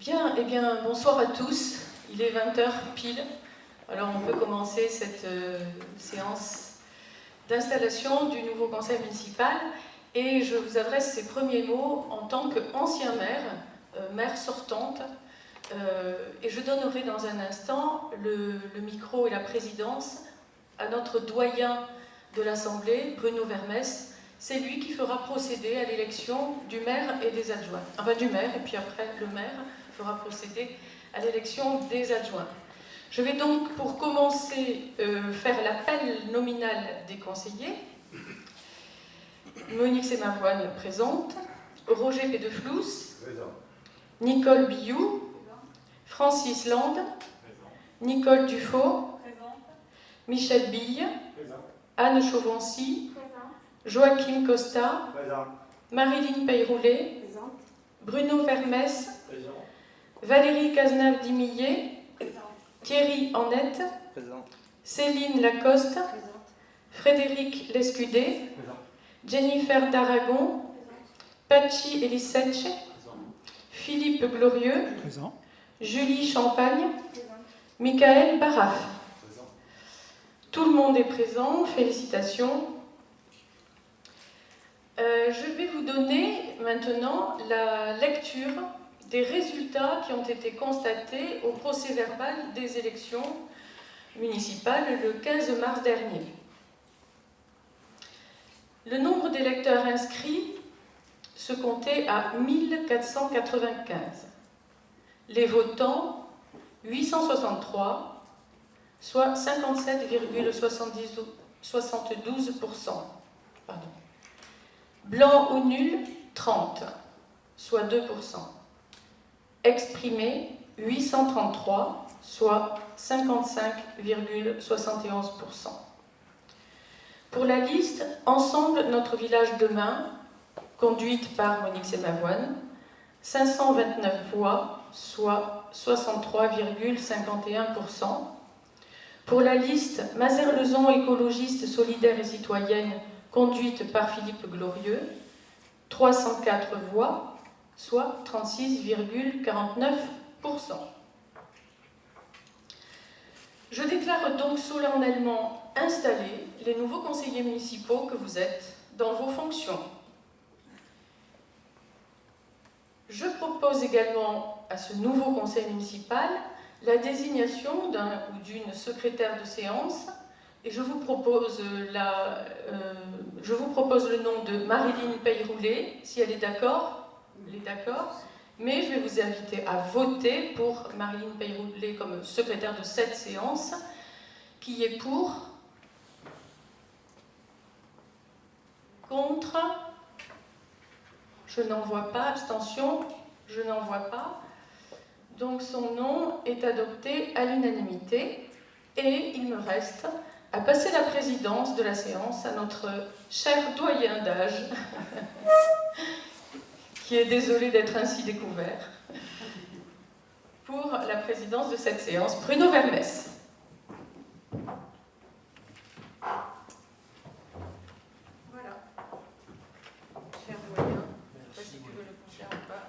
Bien, eh bien, bonsoir à tous. Il est 20 h pile. Alors, on peut commencer cette séance d'installation du nouveau conseil municipal. Et je vous adresse ces premiers mots en tant qu'ancien maire, maire sortante. Et je donnerai dans un instant le micro et la présidence à notre doyen de l'Assemblée, Bruno Vermès. C'est lui qui fera procéder à l'élection du maire et des adjoints. Enfin, du maire, et puis après, le maire fera procéder à l'élection des adjoints. Je vais donc, pour commencer, faire l'appel nominal des conseillers. Monique Sémavoine présente, Roger Pédeflous, présent. Nicole Billou, Francis Land, présent. Nicole Dufaux, présent. Michel Bille, présent. Anne Chauvency, présent. Joachim Costa, présent. Marilyn Peyroulet, présent. Bruno Vermès, présent. Valérie Cazenave-Dimillet, Thierry Annette, présent. Céline Lacoste, présent. Frédéric Lescudé, présent. Jennifer d'Aragon, Pachi Elisech, Philippe Glorieux, présent. Julie Champagne, présent. Michael Baraf. Présent. Tout le monde est présent, félicitations. Je vais vous donner maintenant la lecture des résultats qui ont été constatés au procès-verbal des élections municipales le 15 mars dernier. Le nombre d'électeurs inscrits se comptait à 1495. Les votants, 863, soit 57,72%. Blanc ou nul, 30, soit 2%. Exprimé, 833, soit 55,71%. Pour la liste Ensemble notre village demain, conduite par Monique Sémavoine, 529 voix, soit 63,51%. Pour la liste Mazères-Lezon écologiste, solidaire et citoyenne, conduite par Philippe Glorieux, 304 voix, soit 36,49%. Je déclare donc solennellement installés les nouveaux conseillers municipaux que vous êtes dans vos fonctions. Je propose également à ce nouveau conseil municipal la désignation d'un ou d'une secrétaire de séance et je vous propose le nom de Marilyn Peyroulet, si elle est d'accord. Elle est d'accord. Mais je vais vous inviter à voter pour Marilyn Peyroulet comme secrétaire de cette séance. Qui est pour? Contre? Je n'en vois pas. Abstention? Je n'en vois pas. Donc son nom est adopté à l'unanimité. Et il me reste à passer la présidence de la séance à notre cher doyen d'âge, qui est désolé d'être ainsi découvert, pour la présidence de cette séance. Bruno Vermès. Voilà. Cher doyen, je ne sais pas si tu veux le concert ou pas.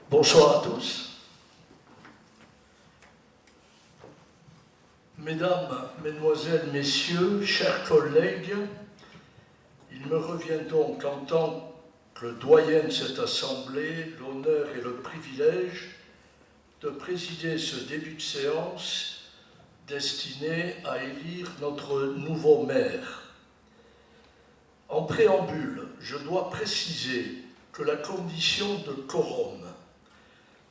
Bonsoir à tous. Mesdames, Mesdemoiselles, Messieurs, chers collègues, il me revient donc en tant que doyen de cette assemblée l'honneur et le privilège de présider ce début de séance destiné à élire notre nouveau maire. En préambule, je dois préciser que la condition de quorum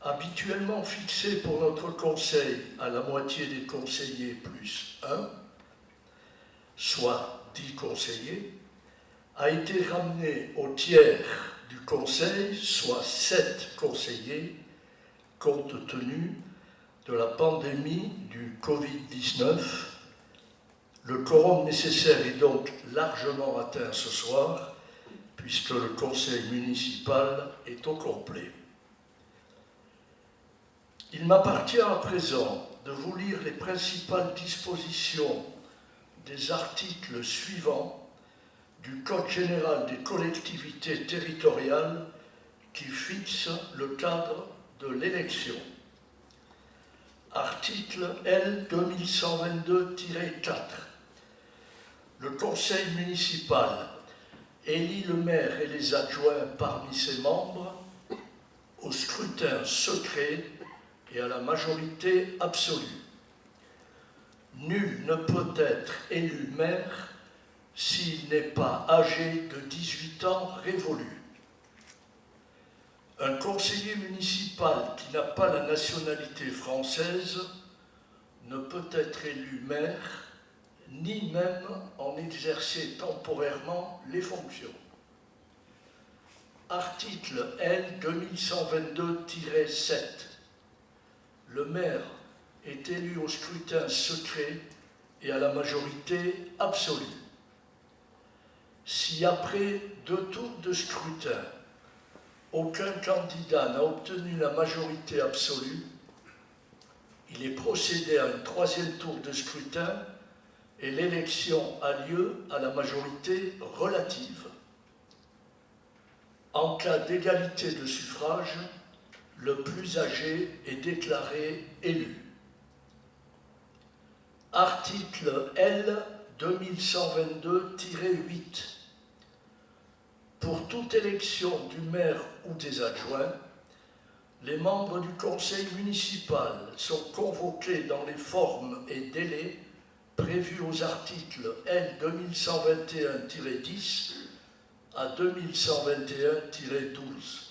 habituellement fixé pour notre conseil à la moitié des conseillers plus 1, soit 10 conseillers, a été ramené au tiers du conseil, soit 7 conseillers, compte tenu de la pandémie du Covid-19. Le quorum nécessaire est donc largement atteint ce soir, puisque le conseil municipal est au complet. Il m'appartient à présent de vous lire les principales dispositions des articles suivants du Code général des collectivités territoriales qui fixe le cadre de l'élection. Article L 2122-4. Le conseil municipal élit le maire et les adjoints parmi ses membres au scrutin secret et à la majorité absolue. Nul ne peut être élu maire s'il n'est pas âgé de 18 ans révolus. Un conseiller municipal qui n'a pas la nationalité française ne peut être élu maire, ni même en exercer temporairement les fonctions. Article L 2122-7. Le maire est élu au scrutin secret et à la majorité absolue. Si après 2 tours de scrutin, aucun candidat n'a obtenu la majorité absolue, il est procédé à un 3e tour de scrutin et l'élection a lieu à la majorité relative. En cas d'égalité de suffrage, le plus âgé est déclaré élu. Article L 2122-8. Pour toute élection du maire ou des adjoints, les membres du conseil municipal sont convoqués dans les formes et délais prévus aux articles L 2121-10 à 2121-12.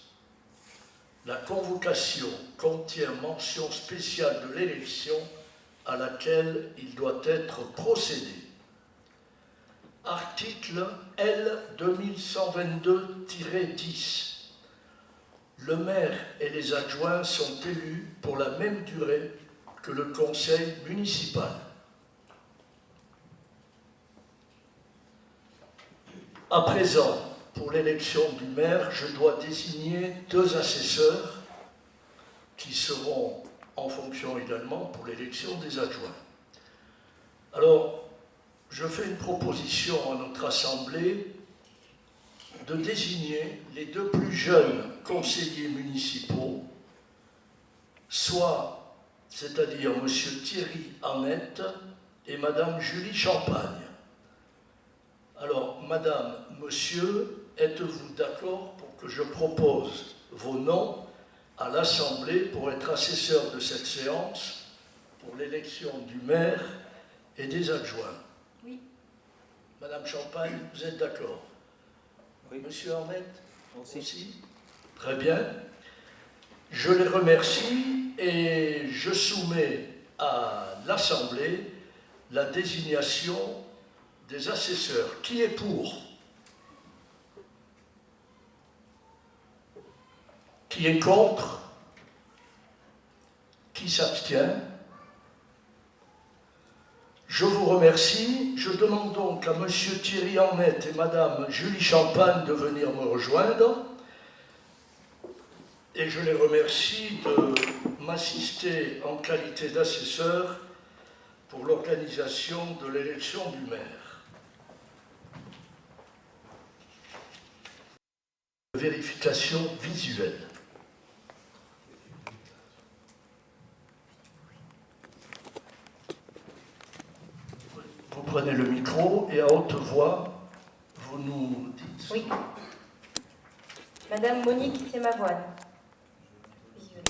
La convocation contient mention spéciale de l'élection à laquelle il doit être procédé. Article L 2122-10. Le maire et les adjoints sont élus pour la même durée que le conseil municipal. À présent, pour l'élection du maire, je dois désigner 2 assesseurs qui seront en fonction également pour l'élection des adjoints. Alors, je fais une proposition à notre Assemblée de désigner les 2 plus jeunes conseillers municipaux, c'est-à-dire M. Thierry Annette et Mme Julie Champagne. Alors, Madame, Monsieur, êtes-vous d'accord pour que je propose vos noms à l'Assemblée pour être assesseurs de cette séance pour l'élection du maire et des adjoints? Oui. Madame Champagne, vous êtes d'accord? Oui. Monsieur Arnett aussi. Très bien. Je les remercie et je soumets à l'Assemblée la désignation des assesseurs. Qui est pour? Qui est contre? Qui s'abstient? Je vous remercie. Je demande donc à M. Thierry Annette et Mme Julie Champagne de venir me rejoindre. Et je les remercie de m'assister en qualité d'assesseur pour l'organisation de l'élection du maire. Vérification visuelle. Vous prenez le micro et à haute voix, vous nous dites. Oui. Madame Monique Sémavoine. Visuel.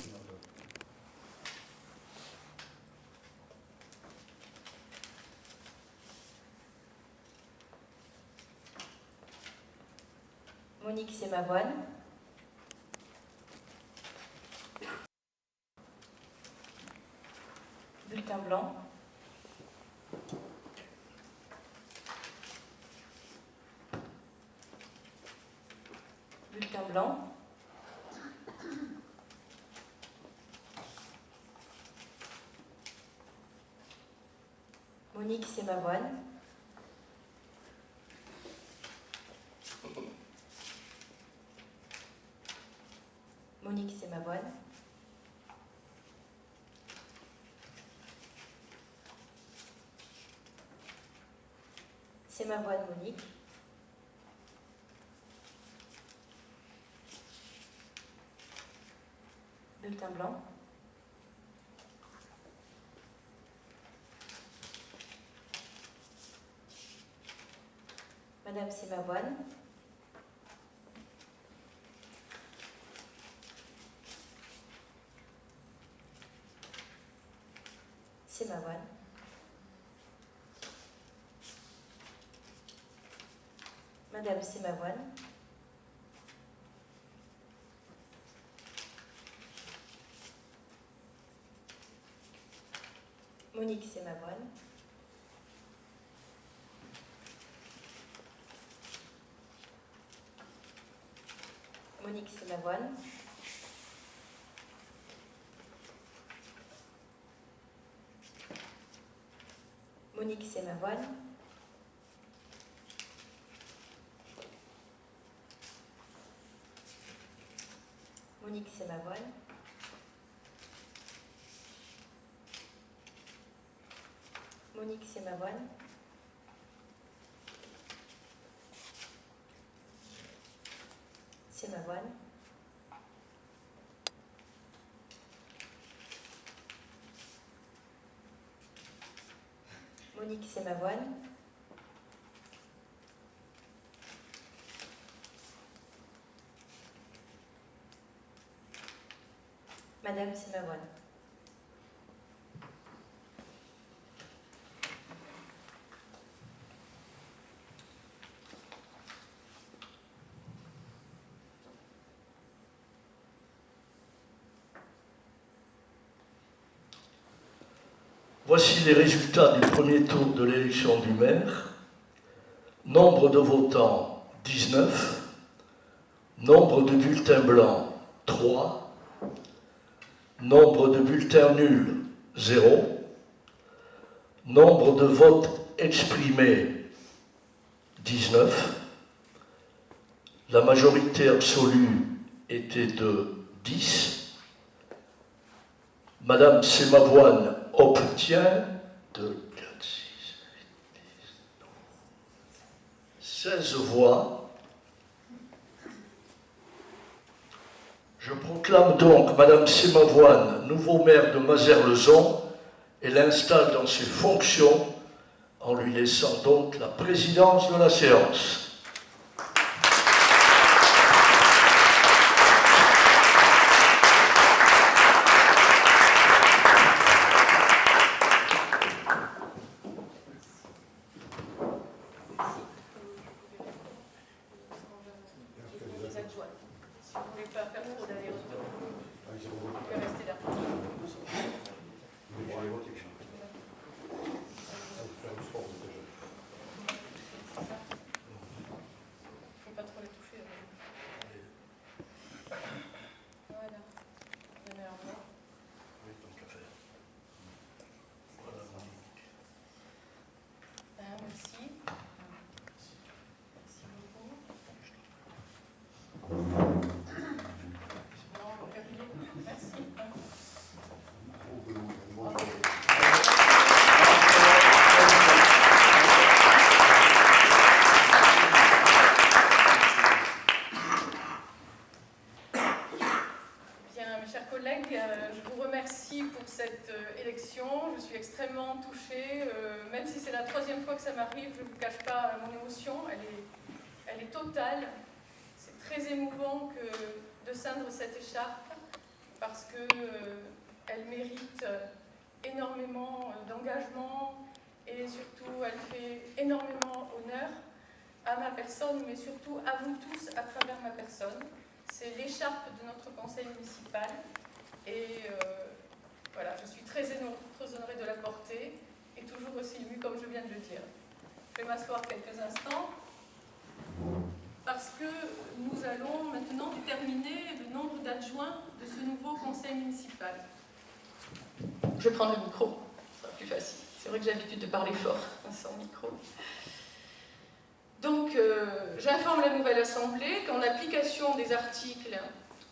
Monique Sémavoine. Bulletin blanc. Bulletin blanc. Monique Sémavoine. Monique Sémavoine. C'est ma voix de Monique. Bulletin blanc. Madame Sémavoine. Sémavoine. Madame Sémavoine. Monique Sémavoine. Monique Sémavoine. Monique Sémavoine. Monique Sémavoine. Monique Sémavoine. Sémavoine. Monique Sémavoine. Madame Sémavoine. Voici les résultats du premier tour de l'élection du maire. Nombre de votants, 19. Nombre de bulletins blancs, 3. Nombre de bulletins nuls, 0. Nombre de votes exprimés, 19. La majorité absolue était de 10. Madame Sémavoine obtient 2, 4, 6, 8, 10, 16 voix. Je proclame donc Madame Sémavoine nouveau maire de Mazères-le-Zon et l'installe dans ses fonctions en lui laissant donc la présidence de la séance. Je vous remercie pour cette élection. Je suis extrêmement touchée. Même si c'est la 3e fois que ça m'arrive, je ne vous cache pas mon émotion. Elle est totale. C'est très émouvant de ceindre cette écharpe parce qu'elle mérite énormément d'engagement et surtout elle fait énormément honneur à ma personne, mais surtout à vous tous à travers ma personne. C'est l'écharpe de notre conseil municipal. Et voilà, je suis très honorée de la porter et toujours aussi émue comme je viens de le dire. Je vais m'asseoir quelques instants parce que nous allons maintenant déterminer le nombre d'adjoints de ce nouveau conseil municipal. Je vais prendre le micro, ce sera plus facile. C'est vrai que j'ai l'habitude de parler fort sans micro. Donc, j'informe la nouvelle Assemblée qu'en application des articles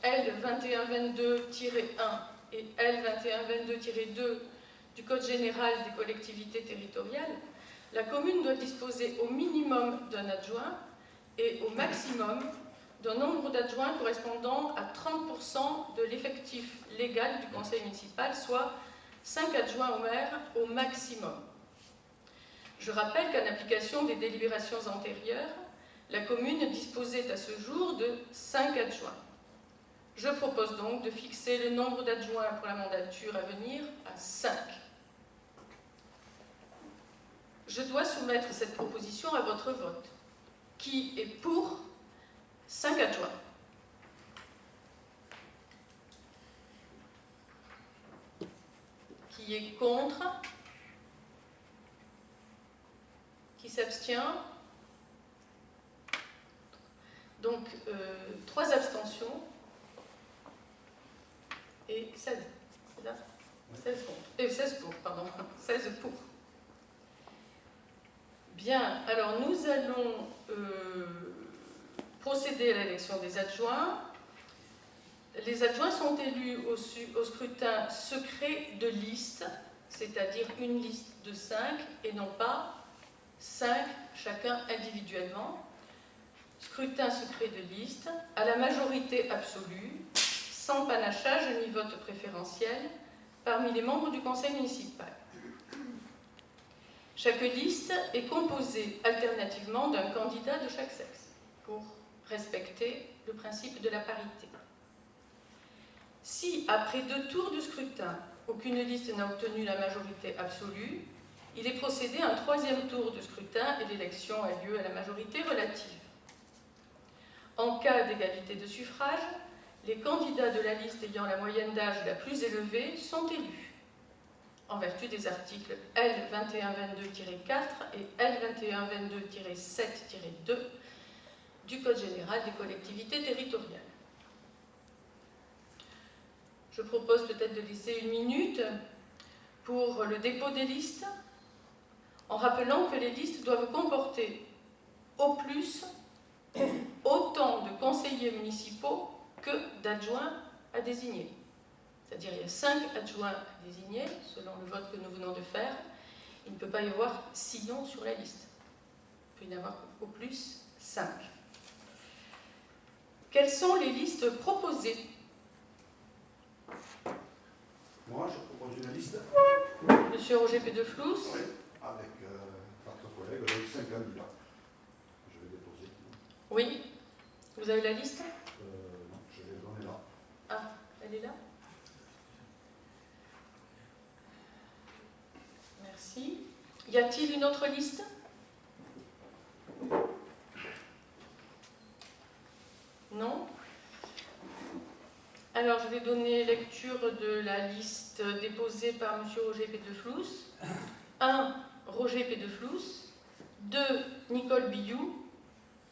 L2122-1 et L2122-2 du Code général des collectivités territoriales, la commune doit disposer au minimum d'un adjoint et au maximum d'un nombre d'adjoints correspondant à 30% de l'effectif légal du conseil municipal, soit 5 adjoints au maire au maximum. Je rappelle qu'en application des délibérations antérieures, la commune disposait à ce jour de 5 adjoints. Je propose donc de fixer le nombre d'adjoints pour la mandature à venir à 5. Je dois soumettre cette proposition à votre vote. Qui est pour 5 adjoints? Qui est contre? Qui s'abstient? Donc, 3 abstentions et 16. C'est là 16 contre. 16 pour, pardon. 16 pour. Bien, alors nous allons procéder à l'élection des adjoints. Les adjoints sont élus au scrutin secret de liste, c'est-à-dire une liste de 5 et non pas 5 chacun individuellement. Scrutin secret de liste, à la majorité absolue, sans panachage ni vote préférentiel, parmi les membres du conseil municipal. Chaque liste est composée alternativement d'un candidat de chaque sexe, pour respecter le principe de la parité. Si, après 2 tours de scrutin, aucune liste n'a obtenu la majorité absolue, il est procédé à un 3e tour de scrutin et l'élection a lieu à la majorité relative. En cas d'égalité de suffrage, les candidats de la liste ayant la moyenne d'âge la plus élevée sont élus, en vertu des articles L2122-4 et L2122-7-2 du Code général des collectivités territoriales. Je propose peut-être de laisser 1 minute pour le dépôt des listes, en rappelant que les listes doivent comporter au plus autant de conseillers municipaux que d'adjoints à désigner. C'est-à-dire il y a 5 adjoints à désigner, selon le vote que nous venons de faire. Il ne peut pas y avoir 6 noms sur la liste. Il peut y en avoir au plus 5. Quelles sont les listes proposées? Moi, je propose une liste. Monsieur Roger Pédeflous. Oui, avec 4 collègues, avec 5 candidats. Je vais déposer. Oui. Vous avez la liste? Non, je vais donner là. Ah, elle est là? Merci. Y a-t-il une autre liste? Non? Alors, je vais donner lecture de la liste déposée par M. Roger Pédeflous. 1. Roger Pédeflous. 2. Nicole Billou.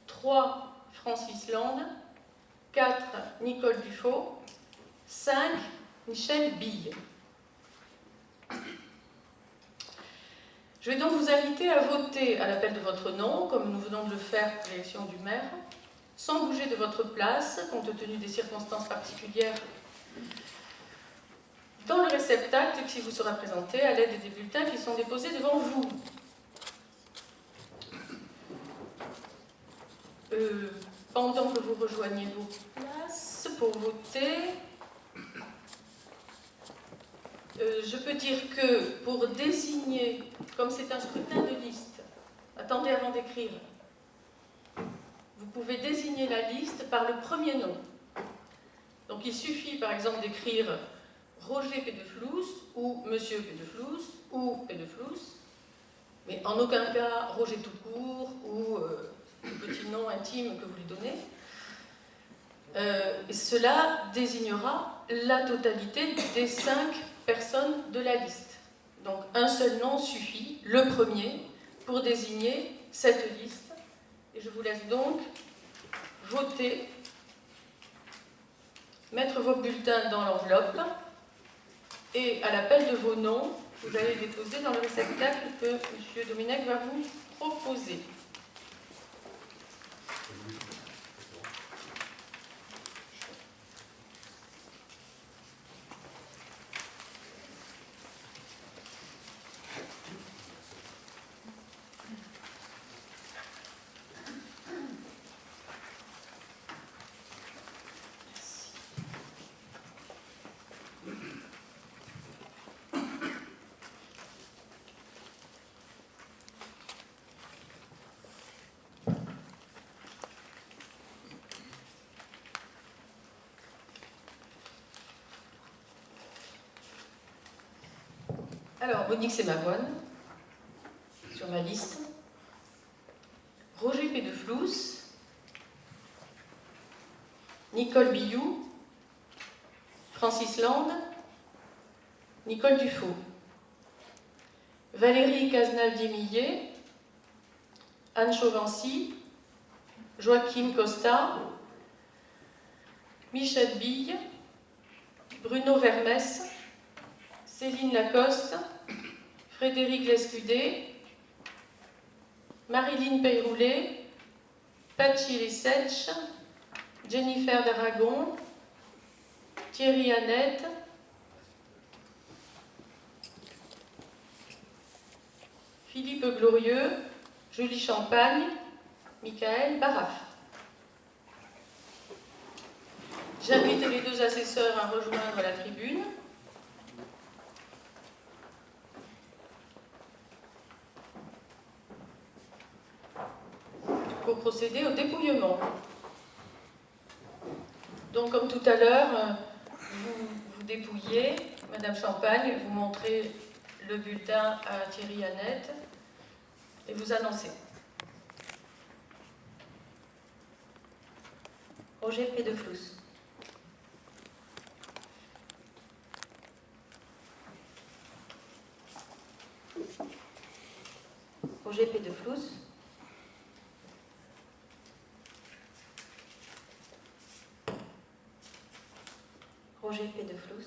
3. Francis Land. 4. Nicole Dufaux. 5. Michel Bille. Je vais donc vous inviter à voter à l'appel de votre nom, comme nous venons de le faire pour l'élection du maire, sans bouger de votre place, compte tenu des circonstances particulières, dans le réceptacle qui vous sera présenté à l'aide des bulletins qui sont déposés devant vous. Pendant que vous rejoignez vos places pour voter, je peux dire que pour désigner, comme c'est un scrutin de liste, attendez avant d'écrire, vous pouvez désigner la liste par le premier nom. Donc il suffit par exemple d'écrire Roger Pédeflous ou Monsieur Pédeflous ou Pédeflous, mais en aucun cas Roger tout court ou le petit nom intime que vous lui donnez. Et cela désignera la totalité des 5 personnes de la liste. Donc un seul nom suffit, le premier, pour désigner cette liste. Et je vous laisse donc voter, mettre vos bulletins dans l'enveloppe et à l'appel de vos noms, vous allez les déposer dans le réceptacle que M. Domenech va vous proposer. Alors, Monique Semavoine, sur ma liste. Roger Pédeflous, Nicole Billou, Francis Land, Nicole Dufaux, Valérie Cazenave-Diemillet, Anne Chauvency, Joachim Costa, Michel Bille, Bruno Vermès, Céline Lacoste, Frédéric Lescudé, Marilyn Peyroulet, Pachi Lissetch, Jennifer d'Aragon, Thierry Annette, Philippe Glorieux, Julie Champagne, Michael Baraf. J'invite les deux assesseurs à rejoindre la tribune. Pour procéder au dépouillement. Donc, comme tout à l'heure, vous dépouillez, Madame Champagne, vous montrez le bulletin à Thierry Annette et vous annoncez. Roger Pédeflous. Roger Pédeflous. Roger Pédeflous.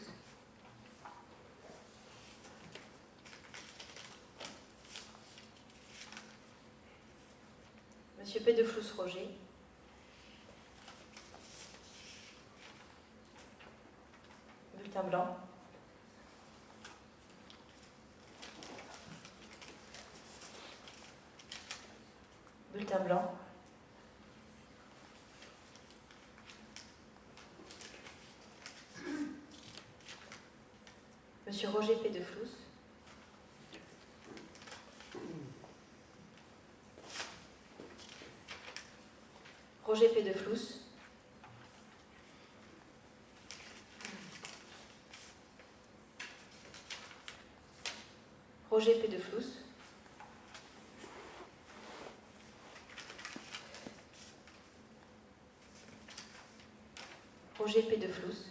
Monsieur Pédeflous Roger. Bulletin blanc. Bulletin blanc. Monsieur Roger Pédeflous. Roger Pédeflous. Roger Pédeflous. Roger Pédeflous.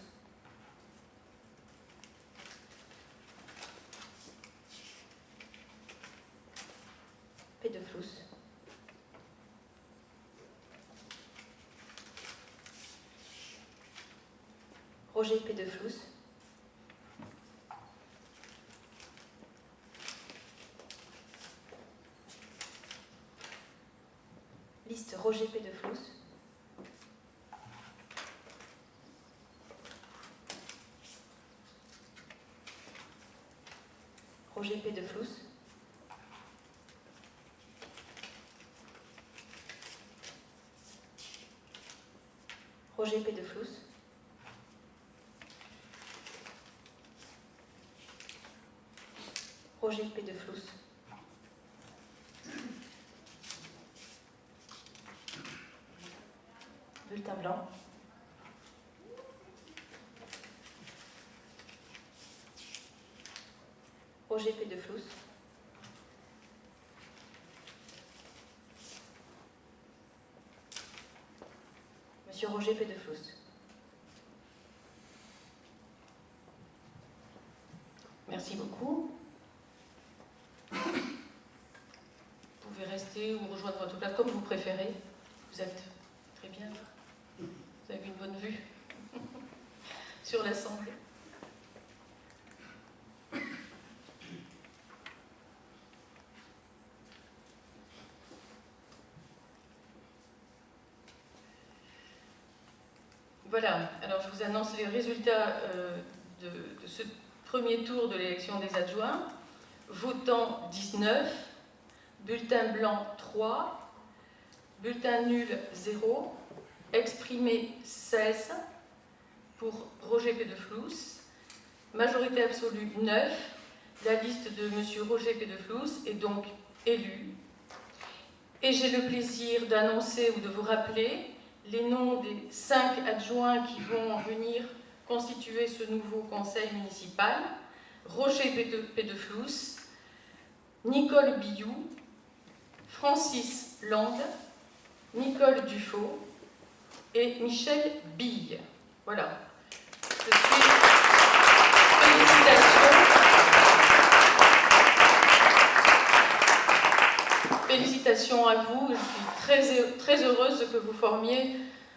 Pédeflous. Roger Pédeflous. Liste Roger Pédeflous. Roger Pédeflous. Roger Pédeflous. Roger Pédeflous. Bulletin blanc. Roger Pédeflous. Monsieur Roger Pédeflous. Merci beaucoup. Vous pouvez rester ou rejoindre votre place comme vous préférez. Vous êtes très bien. Vous avez une bonne vue sur l'Assemblée. Voilà, alors je vous annonce les résultats de ce premier tour de l'élection des adjoints. Votant 19, bulletin blanc 3, bulletin nul 0, exprimé 16 pour Roger Pédeflous, majorité absolue 9, la liste de M. Roger Pédeflous est donc élue. Et j'ai le plaisir d'annoncer ou de vous rappeler les noms des 5 adjoints qui vont venir constituer ce nouveau conseil municipal. Roger Pédeflous, Nicole Billou, Francis Land, Nicole Dufaux et Michel Bille. Voilà. Félicitations à vous. Je suis très heureuse que vous formiez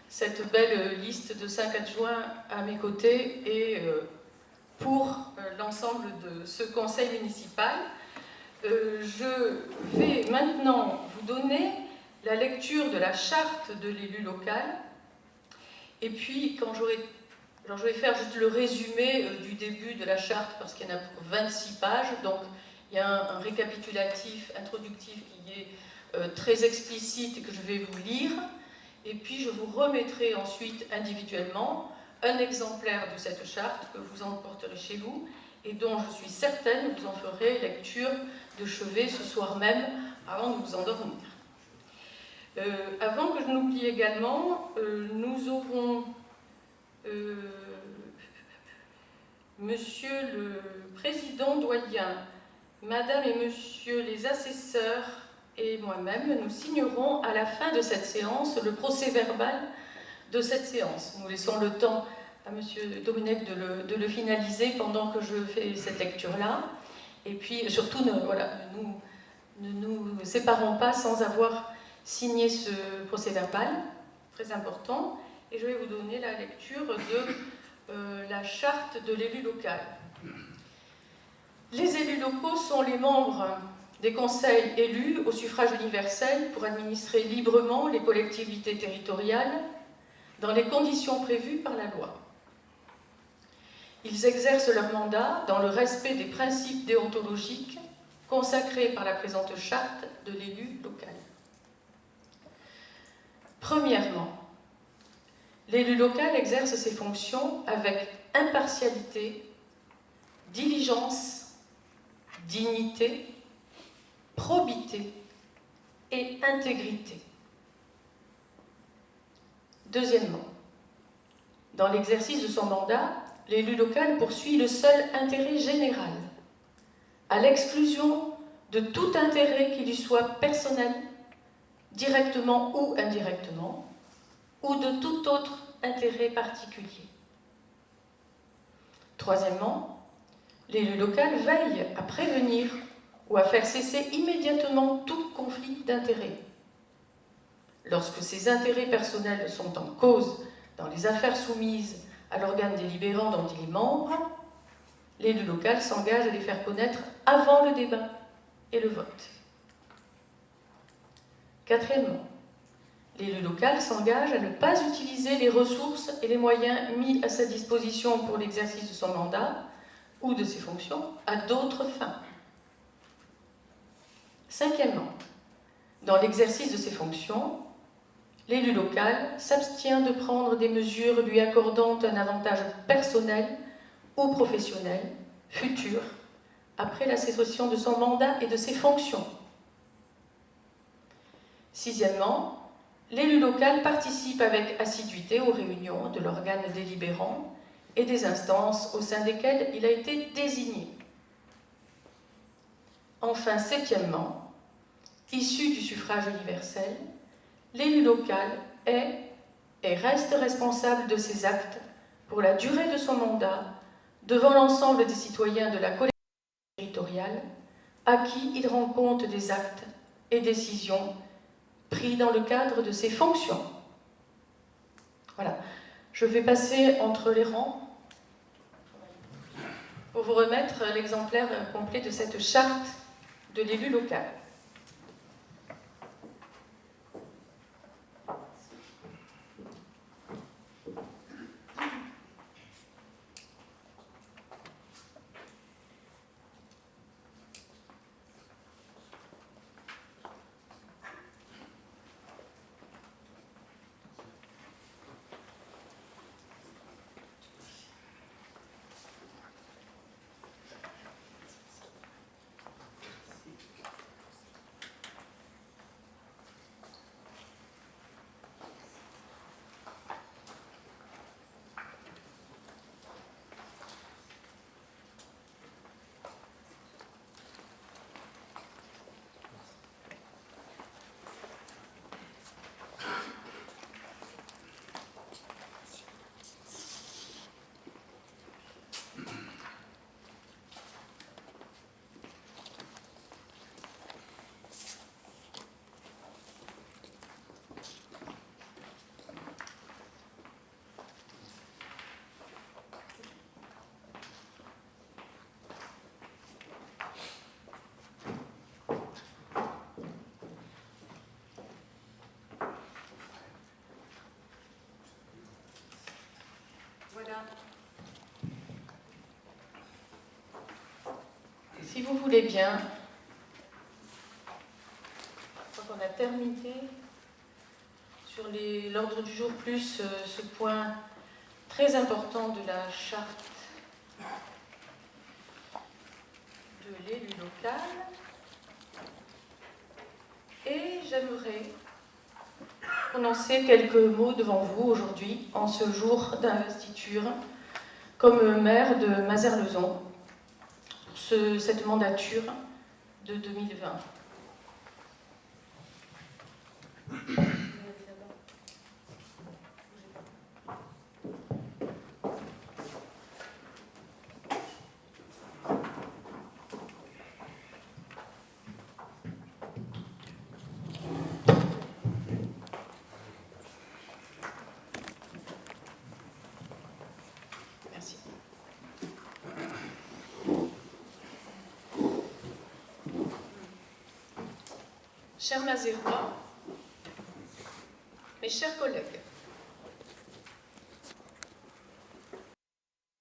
cette belle liste de 5 adjoints à mes côtés et pour l'ensemble de ce conseil municipal. Je vais maintenant vous donner la lecture de la charte de l'élu local. Et puis, alors je vais faire juste le résumé du début de la charte parce qu'il y en a pour 26 pages. Donc, il y a un récapitulatif introductif qui est très explicite et que je vais vous lire. Et puis, je vous remettrai ensuite individuellement un exemplaire de cette charte que vous emporterez chez vous et dont je suis certaine vous en ferez lecture de chevet ce soir même avant de vous endormir. Avant que je n'oublie également, nous aurons Monsieur le Président doyen, Madame et Monsieur les assesseurs et moi-même, nous signerons à la fin de cette séance le procès-verbal de cette séance. Nous laissons le temps à Monsieur Domenech de le finaliser pendant que je fais cette lecture-là. Et puis, surtout, ne nous séparons pas sans avoir signé ce procès-verbal, très important. Et je vais vous donner la lecture de la charte de l'élu local. Les élus locaux sont les membres des conseils élus au suffrage universel pour administrer librement les collectivités territoriales dans les conditions prévues par la loi. Ils exercent leur mandat dans le respect des principes déontologiques consacrés par la présente charte de l'élu local. Premièrement, l'élu local exerce ses fonctions avec impartialité, diligence, dignité, probité et intégrité. Deuxièmement, dans l'exercice de son mandat, l'élu local poursuit le seul intérêt général, à l'exclusion de tout intérêt qui lui soit personnel, directement ou indirectement, ou de tout autre intérêt particulier. Troisièmement, l'élu local veille à prévenir ou à faire cesser immédiatement tout conflit d'intérêts. Lorsque ces intérêts personnels sont en cause dans les affaires soumises à l'organe délibérant dont il est membre, l'élu local s'engage à les faire connaître avant le débat et le vote. Quatrièmement, l'élu local s'engage à ne pas utiliser les ressources et les moyens mis à sa disposition pour l'exercice de son mandat ou de ses fonctions à d'autres fins. Cinquièmement, dans l'exercice de ses fonctions, l'élu local s'abstient de prendre des mesures lui accordant un avantage personnel ou professionnel, futur, après la cessation de son mandat et de ses fonctions. Sixièmement, l'élu local participe avec assiduité aux réunions de l'organe délibérant et des instances au sein desquelles il a été désigné. Enfin, septièmement, issu du suffrage universel, l'élu local est et reste responsable de ses actes pour la durée de son mandat devant l'ensemble des citoyens de la collectivité territoriale à qui il rend compte des actes et décisions pris dans le cadre de ses fonctions. Voilà. Je vais passer entre les rangs pour vous remettre l'exemplaire complet de cette charte de l'élu local. Voilà. Si vous voulez bien, je crois qu'on a terminé sur l'ordre du jour plus ce point très important de la charte de l'élu local. Et j'aimerais prononcer quelques mots devant vous aujourd'hui, en ce jour d'investiture, comme maire de Mazères-le-Zon, cette mandature de 2020. Merci. Chers Mazérois, mes chers collègues,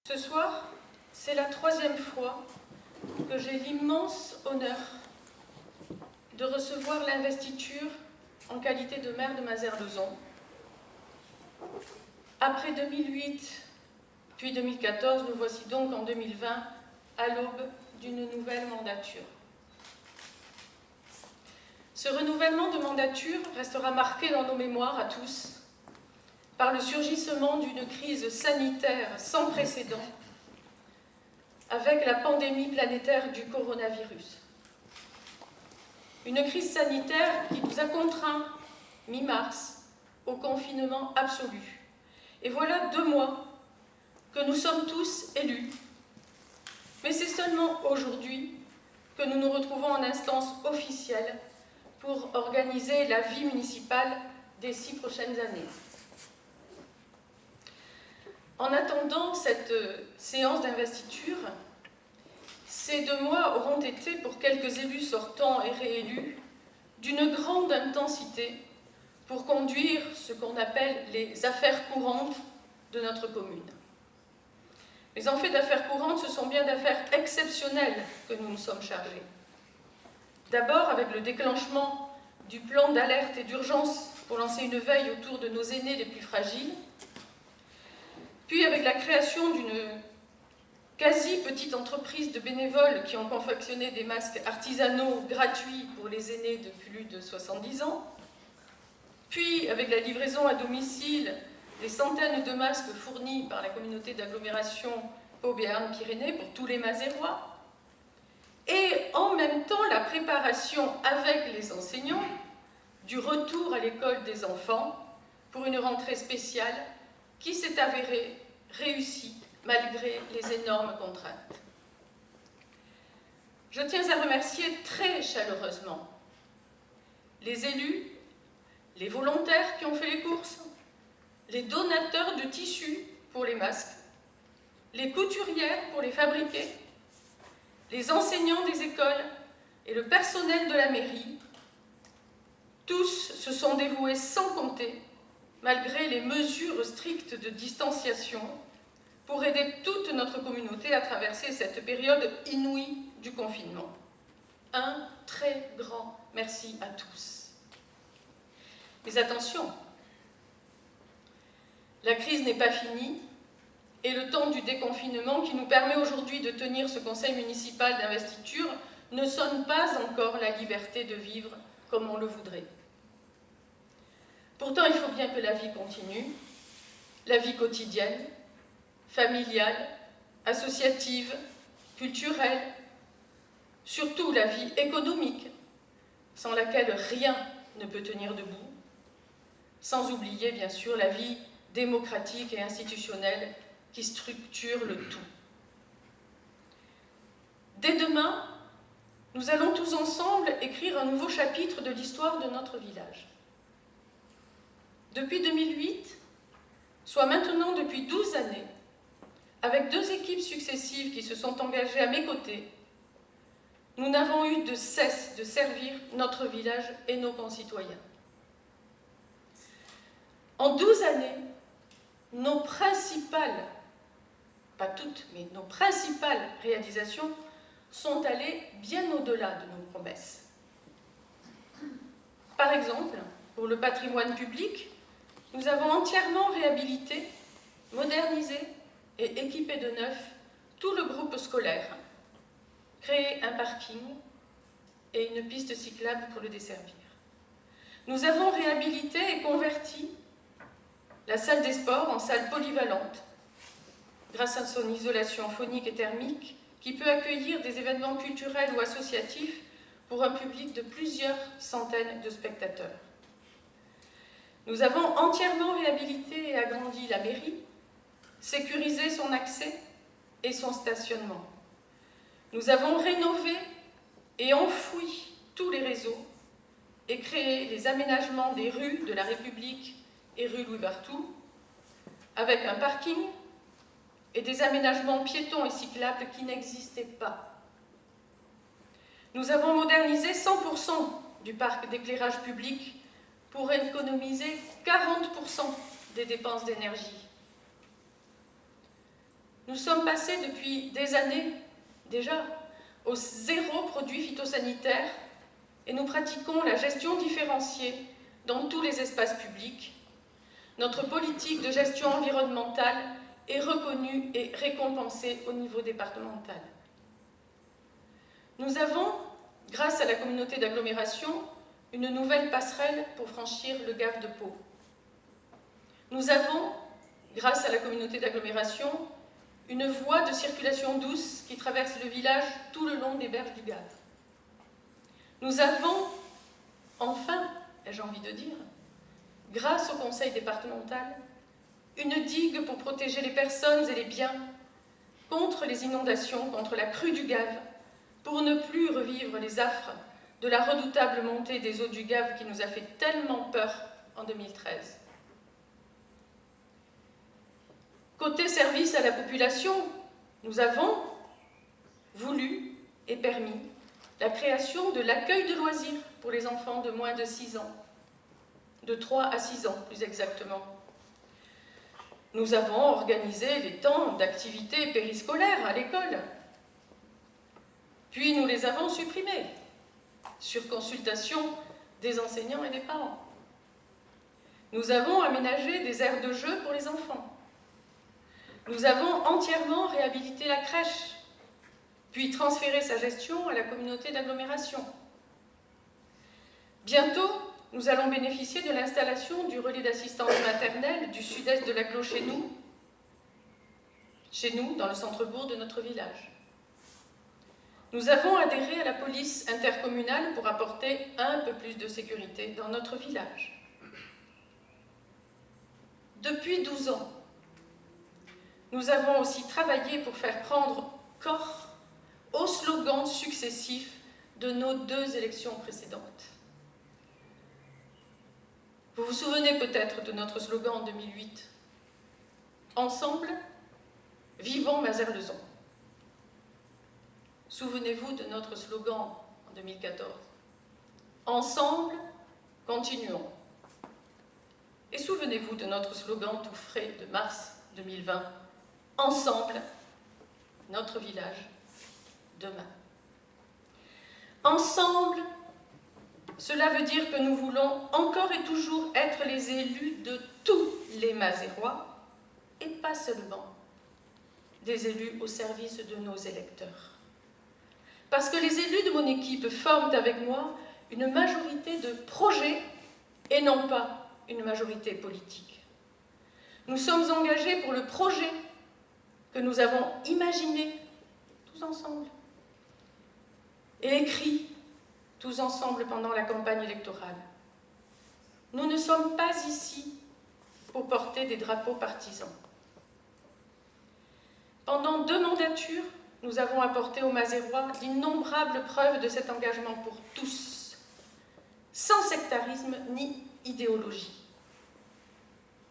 ce soir, c'est la 3e fois que j'ai l'immense honneur de recevoir l'investiture en qualité de maire de Mazères-le-Zon. Après 2008, puis 2014, nous voici donc en 2020 à l'aube d'une nouvelle mandature. Ce renouvellement de mandature restera marqué dans nos mémoires à tous par le surgissement d'une crise sanitaire sans précédent avec la pandémie planétaire du coronavirus. Une crise sanitaire qui nous a contraints, mi-mars, au confinement absolu. Et voilà 2 mois que nous sommes tous élus. Mais c'est seulement aujourd'hui que nous nous retrouvons en instance officielle pour organiser la vie municipale des 6 prochaines années. En attendant cette séance d'investiture, ces 2 mois auront été, pour quelques élus sortants et réélus, d'une grande intensité pour conduire ce qu'on appelle les affaires courantes de notre commune. Mais en fait d'affaires courantes, ce sont bien d'affaires exceptionnelles que nous nous sommes chargés. D'abord avec le déclenchement du plan d'alerte et d'urgence pour lancer une veille autour de nos aînés les plus fragiles, puis avec la création d'une quasi-petite entreprise de bénévoles qui ont confectionné des masques artisanaux gratuits pour les aînés de plus de 70 ans, puis avec la livraison à domicile des centaines de masques fournis par la communauté d'agglomération Pau-Béarn-Pyrénées pour tous les Mazérois, et en même temps la préparation avec les enseignants du retour à l'école des enfants pour une rentrée spéciale qui s'est avérée réussie malgré les énormes contraintes. Je tiens à remercier très chaleureusement les élus, les volontaires qui ont fait les courses, les donateurs de tissus pour les masques, les couturières pour les fabriquer, les enseignants des écoles et le personnel de la mairie. Tous se sont dévoués sans compter, malgré les mesures strictes de distanciation, pour aider toute notre communauté à traverser cette période inouïe du confinement. Un très grand merci à tous. Mais attention, la crise n'est pas finie et le temps du déconfinement qui nous permet aujourd'hui de tenir ce conseil municipal d'investiture ne sonne pas encore la liberté de vivre comme on le voudrait. Pourtant, il faut bien que la vie continue, la vie quotidienne, familiale, associative, culturelle, surtout la vie économique, sans laquelle rien ne peut tenir debout, sans oublier bien sûr la vie démocratique et institutionnelle qui structure le tout. Dès demain, nous allons tous ensemble écrire un nouveau chapitre de l'histoire de notre village. Depuis 2008, soit maintenant depuis 12 années, avec 2 équipes successives qui se sont engagées à mes côtés, nous n'avons eu de cesse de servir notre village et nos concitoyens. En 12 années, nos principales pas toutes, mais nos principales réalisations sont allées bien au-delà de nos promesses. Par exemple, pour le patrimoine public, nous avons entièrement réhabilité, modernisé et équipé de neuf tout le groupe scolaire, créé un parking et une piste cyclable pour le desservir. Nous avons réhabilité et converti la salle des sports en salle polyvalente, grâce à son isolation phonique et thermique, qui peut accueillir des événements culturels ou associatifs pour un public de plusieurs centaines de spectateurs. Nous avons entièrement réhabilité et agrandi la mairie, sécurisé son accès et son stationnement. Nous avons rénové et enfoui tous les réseaux et créé les aménagements des rues de la République et rue Louis Barthou, avec un parking et des aménagements piétons et cyclables qui n'existaient pas. Nous avons modernisé 100% du parc d'éclairage public pour économiser 40% des dépenses d'énergie. Nous sommes passés depuis des années déjà au zéro produit phytosanitaire et nous pratiquons la gestion différenciée dans tous les espaces publics. Notre politique de gestion environnementale est reconnue et récompensée au niveau départemental. Nous avons, grâce à la communauté d'agglomération, une nouvelle passerelle pour franchir le Gave de Pau. Nous avons, grâce à la communauté d'agglomération, une voie de circulation douce qui traverse le village tout le long des berges du Gave. Nous avons, enfin, ai-je envie de dire, grâce au conseil départemental, une digue pour protéger les personnes et les biens contre les inondations, contre la crue du Gave, pour ne plus revivre les affres de la redoutable montée des eaux du Gave qui nous a fait tellement peur en 2013. Côté service à la population, nous avons voulu et permis la création de l'accueil de loisirs pour les enfants de moins de 6 ans, de 3 à 6 ans plus exactement. Nous avons organisé les temps d'activité périscolaire à l'école, puis nous les avons supprimés, sur consultation des enseignants et des parents. Nous avons aménagé des aires de jeu pour les enfants. Nous avons entièrement réhabilité la crèche, puis transféré sa gestion à la communauté d'agglomération. Bientôt, nous allons bénéficier de l'installation du relais d'assistance maternelle du sud-est de l'agglo chez nous, dans le centre-bourg de notre village. Nous avons adhéré à la police intercommunale pour apporter un peu plus de sécurité dans notre village. Depuis 12 ans, nous avons aussi travaillé pour faire prendre corps aux slogans successifs de nos 2 élections précédentes. Vous vous souvenez peut-être de notre slogan en 2008 ? Ensemble, vivons Mazères-Lezon. Souvenez-vous de notre slogan en 2014. Ensemble, continuons. Et souvenez-vous de notre slogan tout frais de mars 2020. Ensemble, notre village, demain. Ensemble, cela veut dire que nous voulons encore et toujours être les élus de tous les Mazérois et pas seulement des élus au service de nos électeurs. Parce que les élus de mon équipe forment avec moi une majorité de projets et non pas une majorité politique. Nous sommes engagés pour le projet que nous avons imaginé tous ensemble et écrit tous ensemble pendant la campagne électorale. Nous ne sommes pas ici pour porter des drapeaux partisans. Pendant 2 mandatures, nous avons apporté aux Mazérois d'innombrables preuves de cet engagement pour tous, sans sectarisme ni idéologie.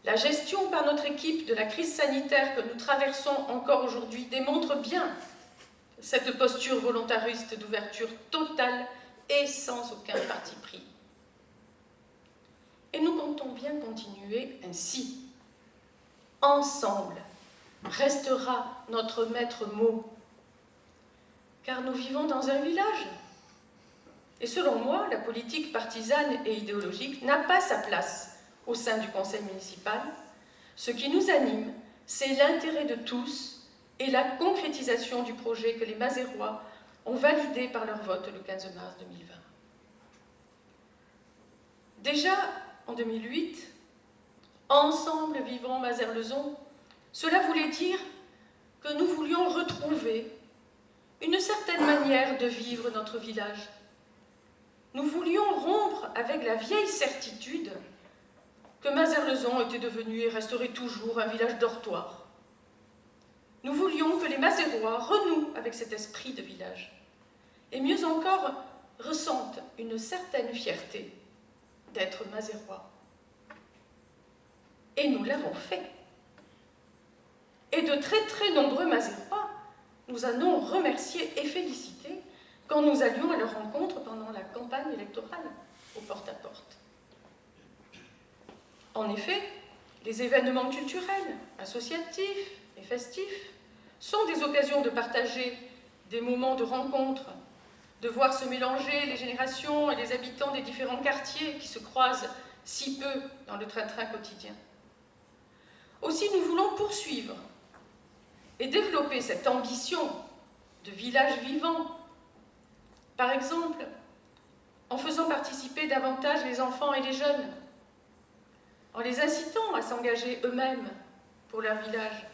La gestion par notre équipe de la crise sanitaire que nous traversons encore aujourd'hui démontre bien cette posture volontariste d'ouverture totale et sans aucun parti pris. Et nous comptons bien continuer ainsi, ensemble, restera notre maître mot, car nous vivons dans un village. Et selon moi, la politique partisane et idéologique n'a pas sa place au sein du conseil municipal. Ce qui nous anime, c'est l'intérêt de tous et la concrétisation du projet que les Mazérois ont validé par leur vote le 15 mars 2020. Déjà en 2008, Ensemble vivons Mazères-Lezon, cela voulait dire que nous voulions retrouver une certaine manière de vivre notre village. Nous voulions rompre avec la vieille certitude que Mazères-Lezon était devenu et resterait toujours un village dortoir. Nous voulions que les Mazérois renouent avec cet esprit de village, et mieux encore, ressentent une certaine fierté d'être Mazérois. Et nous l'avons fait. Et de très très nombreux Mazérois nous allons remercier et féliciter quand nous allions à leur rencontre pendant la campagne électorale au porte-à-porte. En effet, les événements culturels, associatifs et festifs sont des occasions de partager des moments de rencontre, de voir se mélanger les générations et les habitants des différents quartiers qui se croisent si peu dans le train-train quotidien. Aussi, nous voulons poursuivre et développer cette ambition de village vivant. Par exemple, en faisant participer davantage les enfants et les jeunes, en les incitant à s'engager eux-mêmes pour leur village,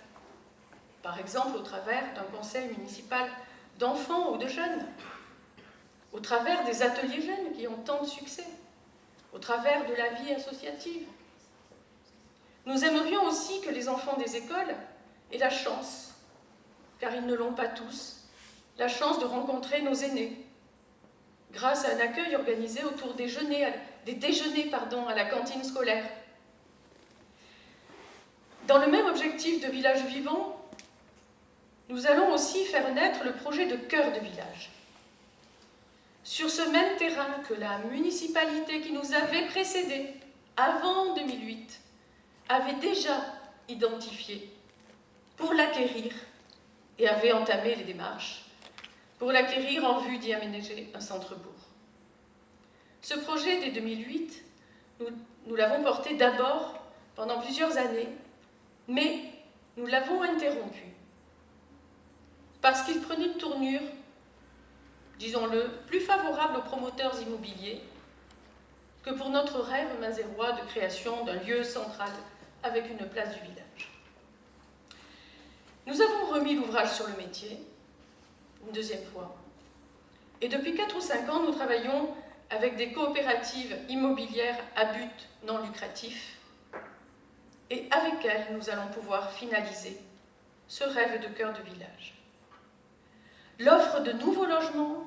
par exemple au travers d'un conseil municipal d'enfants ou de jeunes, au travers des ateliers jeunes qui ont tant de succès, au travers de la vie associative. Nous aimerions aussi que les enfants des écoles aient la chance, car ils ne l'ont pas tous, la chance de rencontrer nos aînés, grâce à un accueil organisé autour des déjeuners à la cantine scolaire. Dans le même objectif de village vivant, nous allons aussi faire naître le projet de cœur de village. Sur ce même terrain que la municipalité qui nous avait précédés, avant 2008, avait déjà identifié pour l'acquérir et avait entamé les démarches pour l'acquérir en vue d'y aménager un centre-bourg. Ce projet dès 2008, nous l'avons porté d'abord pendant plusieurs années, mais nous l'avons interrompu parce qu'il prenait une tournure, disons-le, plus favorable aux promoteurs immobiliers que pour notre rêve mazérois de création d'un lieu central avec une place du village. Nous avons remis l'ouvrage sur le métier, une deuxième fois, et depuis 4 ou 5 ans, nous travaillons avec des coopératives immobilières à but non lucratif, et avec elles, nous allons pouvoir finaliser ce rêve de cœur de village. L'offre de nouveaux logements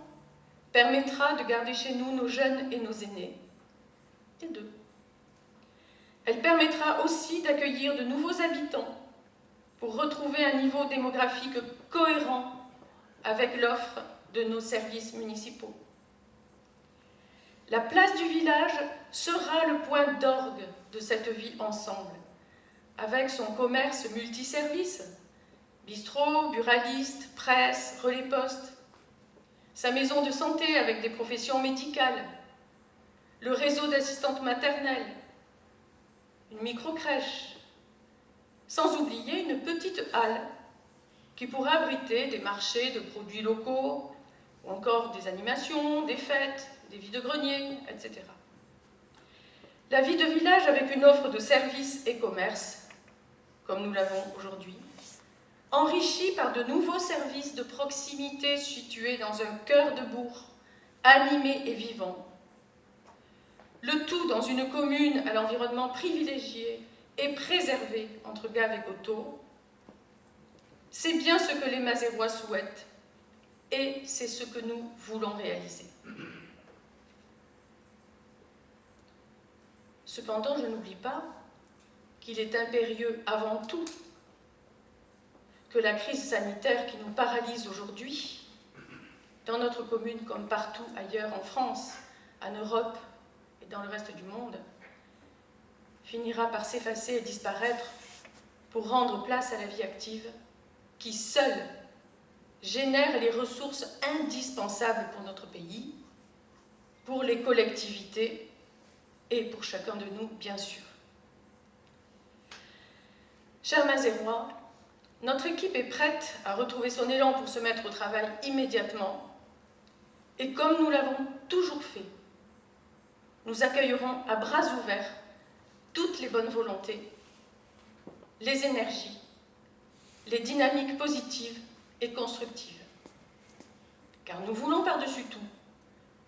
permettra de garder chez nous nos jeunes et nos aînés, les deux. Elle permettra aussi d'accueillir de nouveaux habitants pour retrouver un niveau démographique cohérent avec l'offre de nos services municipaux. La place du village sera le point d'orgue de cette vie ensemble, avec son commerce multiservice, bistrot, buraliste, presse, relais poste, sa maison de santé avec des professions médicales, le réseau d'assistantes maternelles, une micro-crèche, sans oublier une petite halle qui pourra abriter des marchés de produits locaux, ou encore des animations, des fêtes, des vide-greniers, etc. La vie de village avec une offre de services et commerces, comme nous l'avons aujourd'hui, enrichie par de nouveaux services de proximité situés dans un cœur de bourg, animé et vivant. Le tout dans une commune à l'environnement privilégié et préservé entre Gave et Coteaux. C'est bien ce que les Mazérois souhaitent et c'est ce que nous voulons réaliser. Cependant, je n'oublie pas qu'il est impérieux avant tout que la crise sanitaire qui nous paralyse aujourd'hui, dans notre commune comme partout ailleurs en France, en Europe et dans le reste du monde, finira par s'effacer et disparaître pour rendre place à la vie active qui seule génère les ressources indispensables pour notre pays, pour les collectivités et pour chacun de nous, bien sûr. Chers Mazérois, notre équipe est prête à retrouver son élan pour se mettre au travail immédiatement. Et comme nous l'avons toujours fait, nous accueillerons à bras ouverts toutes les bonnes volontés, les énergies, les dynamiques positives et constructives. Car nous voulons par-dessus tout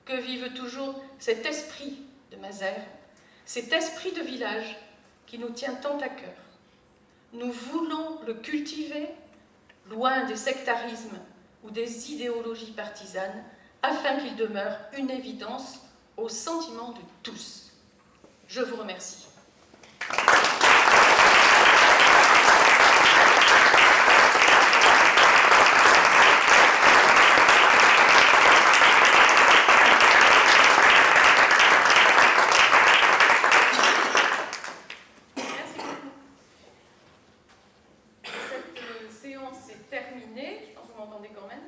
que vive toujours cet esprit de Mazères, cet esprit de village qui nous tient tant à cœur. Nous voulons le cultiver loin des sectarismes ou des idéologies partisanes, afin qu'il demeure une évidence au sentiment de tous. Je vous remercie.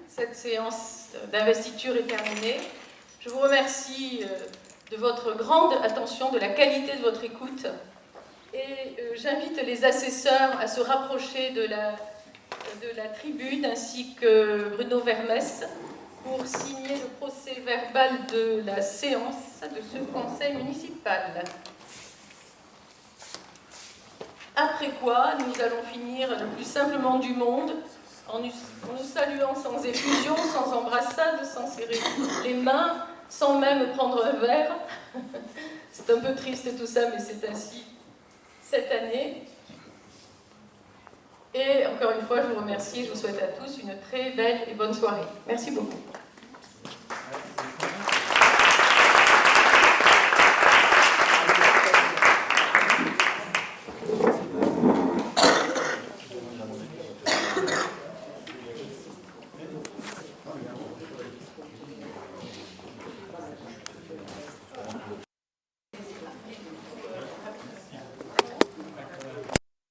Cette séance d'investiture est terminée. Je vous remercie de votre grande attention, de la qualité de votre écoute. Et j'invite les assesseurs à se rapprocher de la tribune, ainsi que Bruno Vermès, pour signer le procès-verbal de la séance de ce conseil municipal. Après quoi, nous allons finir le plus simplement du monde, en nous saluant sans effusion, sans embrassade, sans serrer les mains, sans même prendre un verre. C'est un peu triste tout ça, mais c'est ainsi cette année. Et encore une fois, je vous remercie et je vous souhaite à tous une très belle et bonne soirée. Merci beaucoup.